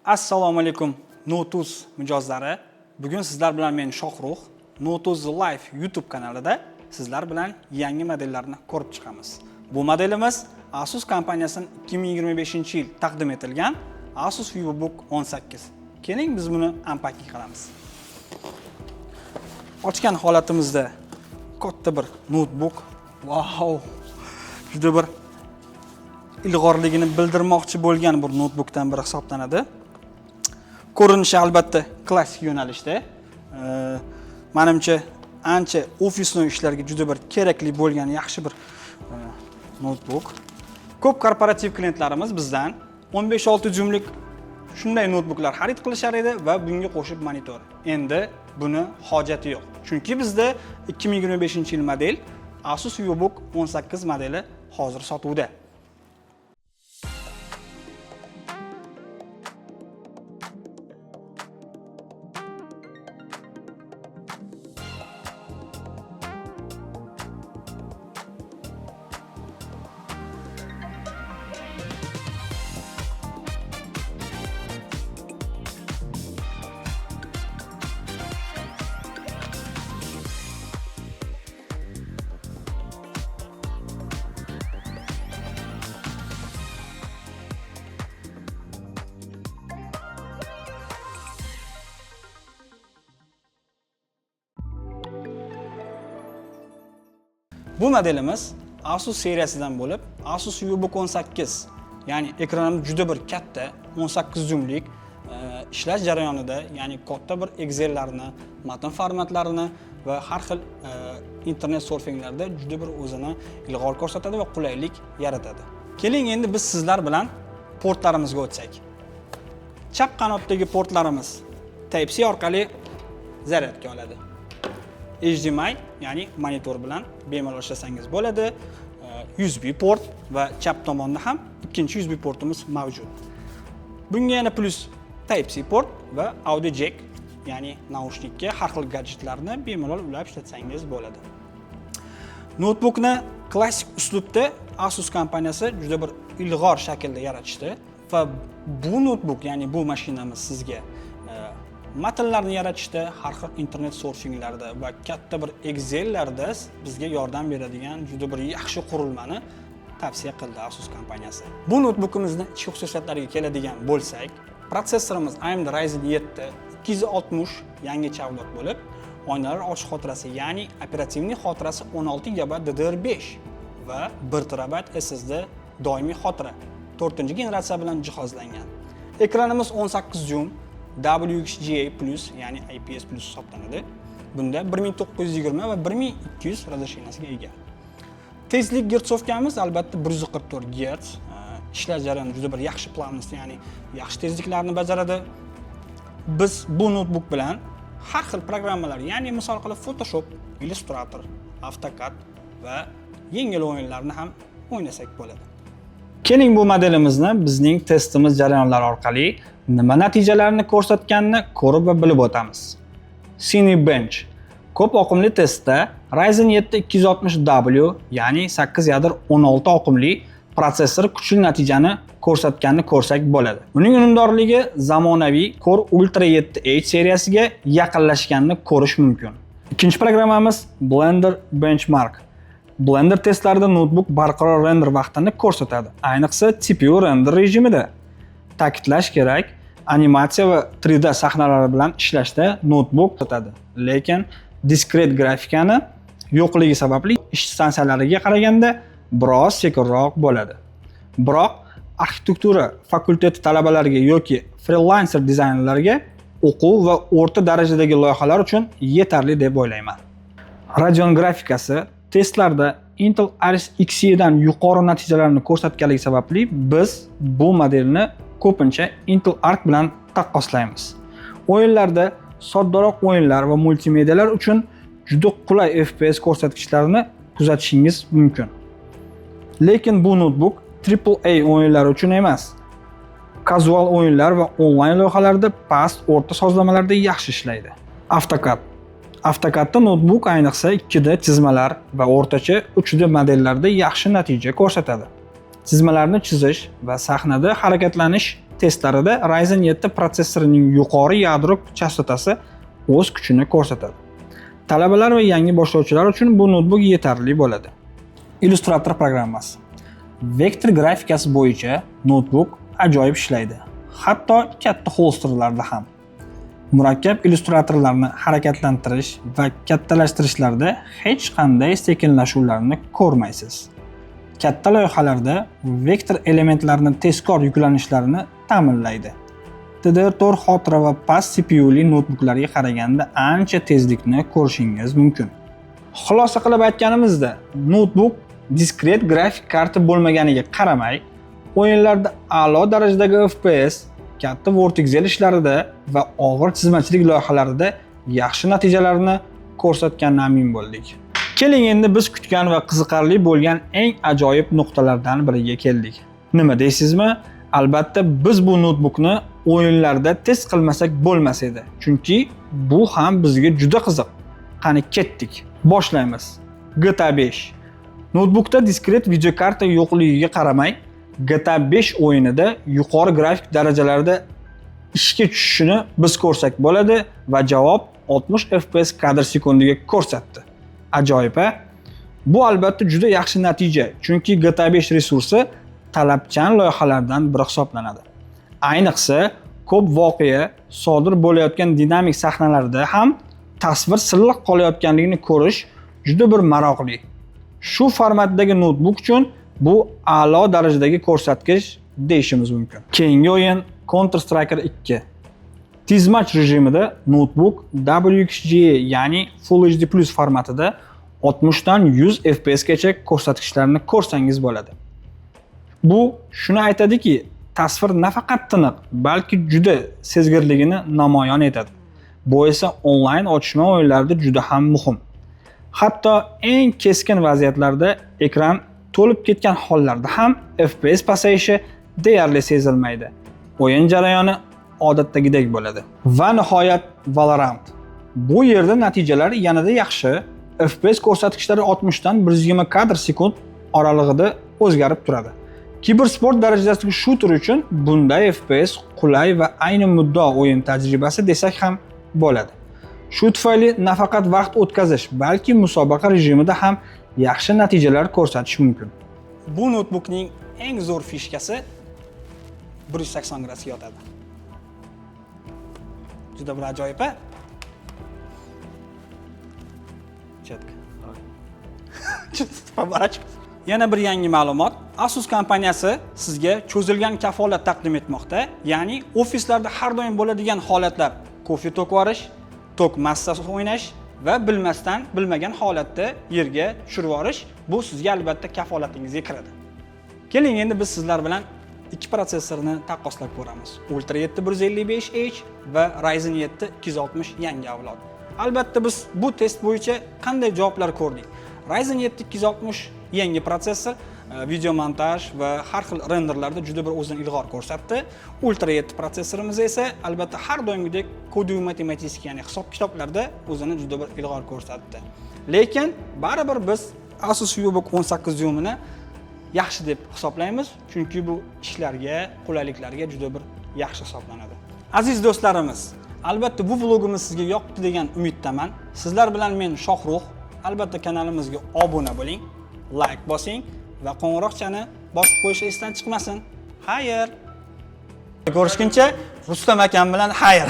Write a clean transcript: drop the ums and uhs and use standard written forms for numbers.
Assalomu alaykum Note.uz mijozlari. Bugun sizlar bilan men Shohrux Note.uz Live YouTube kanalida sizlar bilan yangi modellarni ko'rib chiqamiz. Bu modelimiz Asus kompaniyasining 2025-yil taqdim etilgan Asus VivoBook 18. Keling biz buni unpacking qilamiz. Ochgan holatimizda katta bir notebook. Wow! Juda bir ilg'orligini bildirmoqchi bo'lgan bir notebookdan biri hisoblanadi. Ko'rinishi albatta klassik yo'nalishda. Menimcha ancha ofisni ishlarga juda bir kerakli bo'lgan yaxshi bir notebook. Ko'p korporativ klientlarimiz bizdan 15-6 jumlik shunday notebooklar xarid qilishar edi va bunga qo'shib monitor. Endi buni hojati yo'q. Chunki bizda 2025-yil model Asus VivoBook 18 modeli hozir sotuvda. Bu modelimiz Asus seriyasidan bo'lib, Asus VivoBook 18. Ya'ni ekranimiz juda bir katta, 18 jumlik, ishlash jarayonida, ya'ni katta bir Excel'larni, matn formatlarini va har xil internet surfinglarda juda bir o'zini ilg'or ko'rsatadi va qulaylik yaratadi. Keling endi biz sizlar bilan portlarimizga o'tsak. Chap qanotdagi portlarimiz Type-C orqali zaryadga oladi. HDMI, ya'ni monitor bilan bemalol ishlasangiz bo'ladi. USB port va chap tomonda ham ikkinchi USB portimiz mavjud. Bunga yana plus Type-C port va audio jack, ya'ni naushnikka har xil gadjetlarni bemalol ulab ishlatsangiz bo'ladi. Notebookni klassik uslubda Asus kompaniyasi juda bir ilg'or shaklda yaratishdi va bu notebook, ya'ni bu mashinamiz sizga matnlarni yaratishda, har xil internet surfinglarda va katta bir Excel'larda bizga yordam beradigan juda bir yaxshi qurilmani tavsiya qildi Asus kompaniyasi. Bu notebookimizning ichki xususiyatlariga keladigan bo'lsak, protsessorimiz AMD Ryzen 7 260 yangicha avlod bo'lib, oynalar ochiq xotirasi, ya'ni operativniy xotirasi 16 GB DDR5 va 1 TB SSD doimiy xotira 4-generatsiya bilan jihozlangan. Ekranimiz 18 jum WXGA+, ya'ni IPS+ hisoblanadi. Bunda 1920 va 1200 razresheniyasiga ega. Tezlik gertsovkamiz albatta 144 Gz. Ishlash jarayoni juda bir yaxshi planlist, ya'ni yaxshi tezliklarni bajaradi. Biz bu notebook bilan har xil programmalar, ya'ni misol qilib Photoshop, Illustrator, AutoCAD va yengil o'yinlarni ham o'ynasak bo'ladi. Keling bu modelimizni bizning testimiz jarayonlari orqali nima natijalarni ko'rsatganini ko'rib va bilib o'tamiz. Cinebench ko'p oqimli testda Ryzen 7 260W, ya'ni 8 yadr 16 oqimli protsessor kuchli natijani ko'rsatganini ko'rsak bo'ladi. Uning unumdorligi zamonaviy Core Ultra 7H seriyasiga yaqinlashganini ko'rish mumkin. Ikkinchi programmamiz Blender Benchmark. Blender testlarida notebook barqaror render vaqtini ko'rsatadi, ayniqsa CPU render rejimida. Ta'kidlash kerak, animatsiya va 3D sahnalari bilan ishlashda notebook ko'rsatadi, lekin diskret grafikani yo'qligi sababli ish stansiyalariga qaraganda biroz sekinroq bo'ladi. Biroq arxitektura fakulteti talabalariga yoki freelancer dizaynerlarga o'quv va o'rta darajadagi loyihalar uchun yetarli deb o'ylayman. Radeon grafikasi testlarda Intel Iris Xe dan yuqori natijalarni ko'rsatganligi sababli biz bu modelni ko'pincha Intel Arc bilan taqqoslaymiz. O'yinlarda soddaroq o'yinlar va multimedialar uchun juda qulay FPS ko'rsatkichlarini kuzatishingiz mumkin. Lekin bu notebook AAA o'yinlar uchun emas. Kazual o'yinlar va onlayn loyihalarda past o'rta sozlamalarda yaxshi ishlaydi. AutoCADda notebook ayniqsa 2D chizmalar va o'rtacha 3D modellarda yaxshi natija ko'rsatadi. Chizmalarni chizish va sahnada harakatlanish testlarida Ryzen 7 protsessorining yuqori yadro chastotasi o'z kuchini ko'rsatadi. Talabalar va yangi boshlovchilar uchun bu notebook yetarli bo'ladi. Illustrator programmasi. Vektor grafikasi bo'yicha notebook ajoyib ishlaydi. Hatto katta holsterlarda ham. Murakkab illyustratorlarni harakatlantirish va kattalashtirishlarda hech qanday sekinlashuvlarni ko'rmaysiz. Katta loyihalarda vektor elementlarni tezkor yuklanishlarini ta'minlaydi. DDR4 xotira va past CPUli notebooklarga qaraganda ancha tezlikni ko'rishingiz mumkin. Xulosa qilib aytganimizda, notebook diskret grafik karta bo'lmaganiga qaramay, o'yinlarda a'lo darajadagi FPS, katta vertikal ishlarida va og'ir chizmachilik loyihalarida yaxshi natijalarni ko'rsatganidan amin bo'ldik. Keling endi biz kutgan va qiziqarli bo'lgan eng ajoyib nuqtalardan biriga keldik. Nima deysizmi? Albatta biz bu notebookni o'yinlarda test qilmasak bo'lmas edi. Chunki bu ham bizga juda qiziq. Qani ketdik. Boshlaymiz. GTA 5. Notebookda diskret videokarta yo'qligiga qaramay, GTA 5 o'yinida yuqori grafik darajalarda ishga tushishini biz ko'rsak bo'ladi va javob 60 FPS kadr sekundiga ko'rsatdi. Ajoyib, a? Bu albatta juda yaxshi natija, chunki GTA 5 resursi talabchan loyihalardan biri hisoblanadi. Ayniqsa, ko'p voqea sodir bo'layotgan dinamik sahnalarda ham tasvir silliq qolayotganligini ko'rish juda bir maroqli. Shu formatdagi notebook uchun bu a'lo darajadagi ko'rsatkich deyishimiz mumkin. Keyingi o'yin Counter-Strike 2. Tizmach rejimida notebook WXGA, ya'ni Full HD+ formatida 60 dan 100 FPS gacha ko'rsatkichlarni ko'rsangiz bo'ladi. Bu shuni aytadiki, tasvir nafaqat tiniq, balki juda sezgirligini namoyon etadi. Bu esa onlayn otishma o'yinlarida juda ham muhim. Hatto eng keskin vaziyatlarda ekran to'lib ketgan hollarda ham FPS pasayishi deyarli sezilmaydi. O'yin jarayoni odatdagidek bo'ladi. Va nihoyat Valorant. Bu yerda natijalar yanada yaxshi. FPS ko'rsatkichlari 60 dan 120 kadr sekund oralig'ida o'zgarib turadi. Kibersport darajasidagi shooter uchun bunday FPS qulay va ayni muddao o'yin tajribasi desak ham bo'ladi. Shu tufayli nafaqat vaqt o'tkazish, balki musobaqa rejimida ham yaxshi natijalar ko'rsatish mumkin. Bu notebookning eng zo'r fishkasi 180 gradusga yotadi. Juda bir ajoyib, a? Yana bir yangi ma'lumot. Asus kompaniyasi sizga cho'zilgan kafolat taqdim etmoqda. Ya'ni ofislarda har doim bo'ladigan holatlar: kofe to'kib yuborish, tok massasi o'ynash va bilmasdan bilmagan holatda yerga tushirib yuborish bu sizga albatta kafolatingizga kiradi. Keling endi biz sizlar bilan ikki protsessorni taqqoslab ko'ramiz. Ultra 7155H va Ryzen 7 260 yangi avlod. Albatta biz bu test bo'yicha qanday javoblar ko'rdik? Ryzen 7 260 yangi protsessor video montaj va har xil renderlarda juda bir o'zini ilg'or ko'rsatdi. Ultra 7 protsessorimiz esa albatta har doimgidek kodiy matematik, ya'ni hisob-kitoblarda o'zini juda bir ilg'or ko'rsatdi. Lekin baribir biz Asus VivoBook 18 dyumini yaxshi deb hisoblaymiz, chunki bu ishlarga, qulayliklarga juda bir yaxshi hisoblanadi. Aziz do'stlarimiz, albatta bu vlogimiz sizga yoqdi degan umiddaman. Sizlar bilan men Shohruh. Albatta kanalimizga obuna bo'ling, like bosing va qo'ng'iroqchani bosib qo'yish esdan chiqmasin. Xayr. Ko'rishguncha Rustam akam bilan xayr.